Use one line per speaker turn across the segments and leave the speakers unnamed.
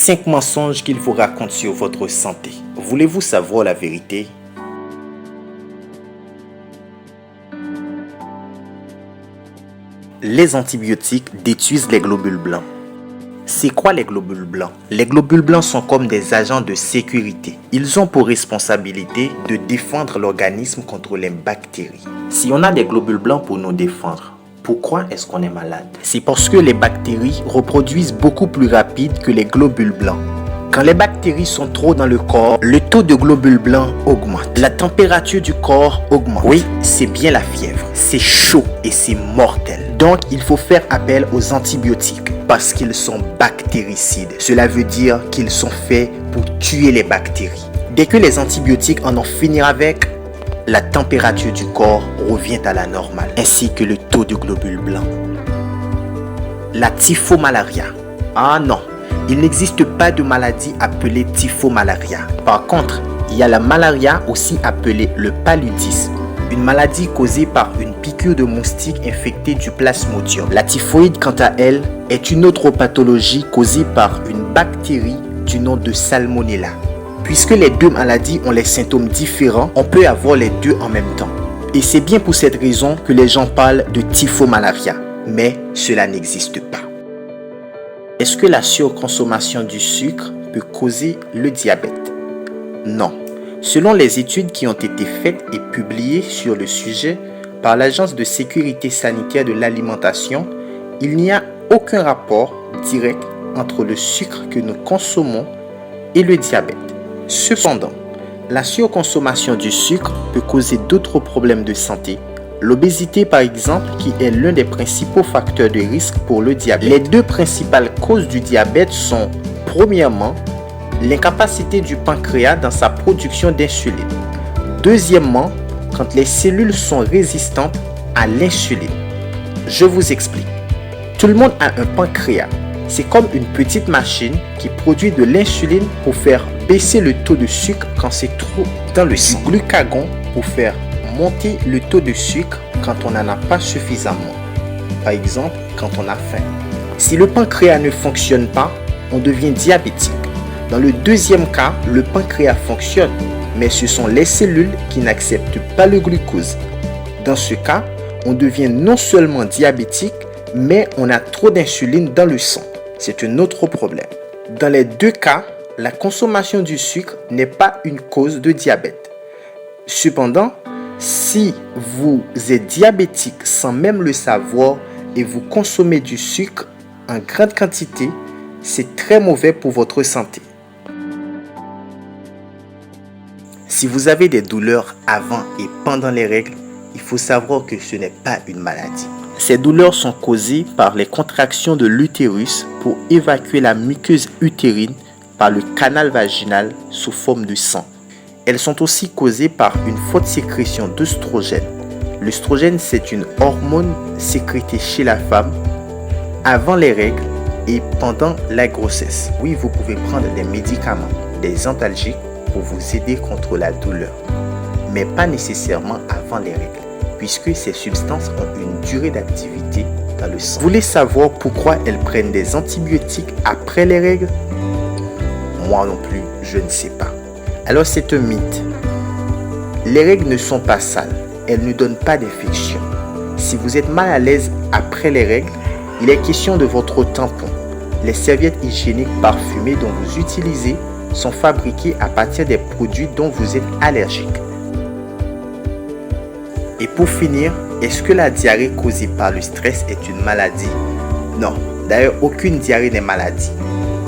5 mensonges qu'il vous raconte sur votre santé. Voulez-vous savoir la vérité? Les antibiotiques détruisent les globules blancs. C'est quoi les globules blancs? Les globules blancs sont comme des agents de sécurité. Ils ont pour responsabilité de défendre l'organisme contre les bactéries. Si on a des globules blancs pour nous défendre, pourquoi est-ce qu'on est malade? C'est parce que les bactéries reproduisent beaucoup plus rapide que les globules blancs. Quand les bactéries sont trop dans le corps, le taux de globules blancs augmente. La température du corps augmente. Oui, c'est bien la fièvre. C'est chaud et c'est mortel. Donc, il faut faire appel aux antibiotiques parce qu'ils sont bactéricides. Cela veut dire qu'ils sont faits pour tuer les bactéries. Dès que les antibiotiques en ont fini avec, la température du corps revient à la normale, ainsi que le taux de globules blancs. La typhomalaria. Ah non, il n'existe pas de maladie appelée typhomalaria. Par contre, il y a la malaria aussi appelée le paludisme, une maladie causée par une piqûre de moustique infectée du plasmodium. La typhoïde, quant à elle, est une autre pathologie causée par une bactérie du nom de Salmonella. Puisque les deux maladies ont les symptômes différents, on peut avoir les deux en même temps. Et c'est bien pour cette raison que les gens parlent de typhomalaria, mais cela n'existe pas. Est-ce que la surconsommation du sucre peut causer le diabète? Non. Selon les études qui ont été faites et publiées sur le sujet par l'Agence de sécurité sanitaire de l'alimentation, il n'y a aucun rapport direct entre le sucre que nous consommons et le diabète. Cependant, la surconsommation du sucre peut causer d'autres problèmes de santé. L'obésité par exemple, qui est l'un des principaux facteurs de risque pour le diabète. Les deux principales causes du diabète sont, premièrement, l'incapacité du pancréas dans sa production d'insuline. Deuxièmement, quand les cellules sont résistantes à l'insuline. Je vous explique. Tout le monde a un pancréas. C'est comme une petite machine qui produit de l'insuline pour faire baisser le taux de sucre quand c'est trop dans le sang. Du glucagon pour faire monter le taux de sucre quand on n'en a pas suffisamment. Par exemple, quand on a faim. Si le pancréas ne fonctionne pas, on devient diabétique. Dans le deuxième cas, le pancréas fonctionne, mais ce sont les cellules qui n'acceptent pas le glucose. Dans ce cas, on devient non seulement diabétique, mais on a trop d'insuline dans le sang. C'est un autre problème. Dans les deux cas, la consommation du sucre n'est pas une cause de diabète. Cependant, si vous êtes diabétique sans même le savoir et vous consommez du sucre en grande quantité, c'est très mauvais pour votre santé. Si vous avez des douleurs avant et pendant les règles, il faut savoir que ce n'est pas une maladie. Ces douleurs sont causées par les contractions de l'utérus pour évacuer la muqueuse utérine par le canal vaginal sous forme de sang. Elles sont aussi causées par une forte sécrétion d'œstrogène. L'œstrogène, c'est une hormone sécrétée chez la femme avant les règles et pendant la grossesse. Oui, vous pouvez prendre des médicaments, des antalgiques pour vous aider contre la douleur, mais pas nécessairement avant les règles, puisque ces substances ont une durée d'activité dans le sang. Vous voulez savoir pourquoi elles prennent des antibiotiques après les règles? Moi non plus, je ne sais pas. Alors c'est un mythe. Les règles ne sont pas sales, elles ne donnent pas d'infection. Si vous êtes mal à l'aise après les règles, il est question de votre tampon. Les serviettes hygiéniques parfumées dont vous utilisez sont fabriquées à partir des produits dont vous êtes allergique. Et pour finir, est-ce que la diarrhée causée par le stress est une maladie? Non, d'ailleurs aucune diarrhée n'est maladie.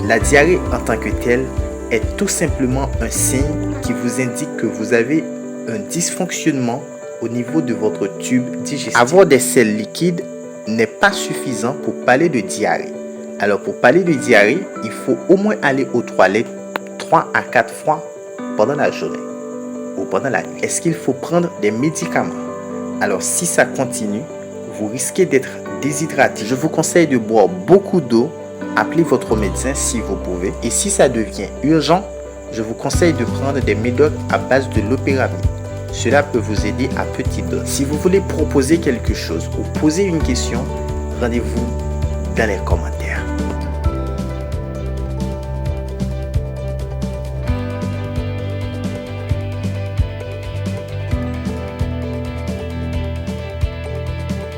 La diarrhée en tant que telle est tout simplement un signe qui vous indique que vous avez un dysfonctionnement au niveau de votre tube digestif. Avoir des selles liquides n'est pas suffisant pour parler de diarrhée. Alors pour parler de diarrhée, il faut au moins aller aux toilettes 3 à 4 fois pendant la journée ou pendant la nuit. Est-ce qu'il faut prendre des médicaments? Alors si ça continue, vous risquez d'être déshydraté. Je vous conseille de boire beaucoup d'eau. Appelez votre médecin si vous pouvez. Et si ça devient urgent, je vous conseille de prendre des médocs à base de lopéramide. Cela peut vous aider à petite dose. Si vous voulez proposer quelque chose ou poser une question, rendez-vous dans les commentaires.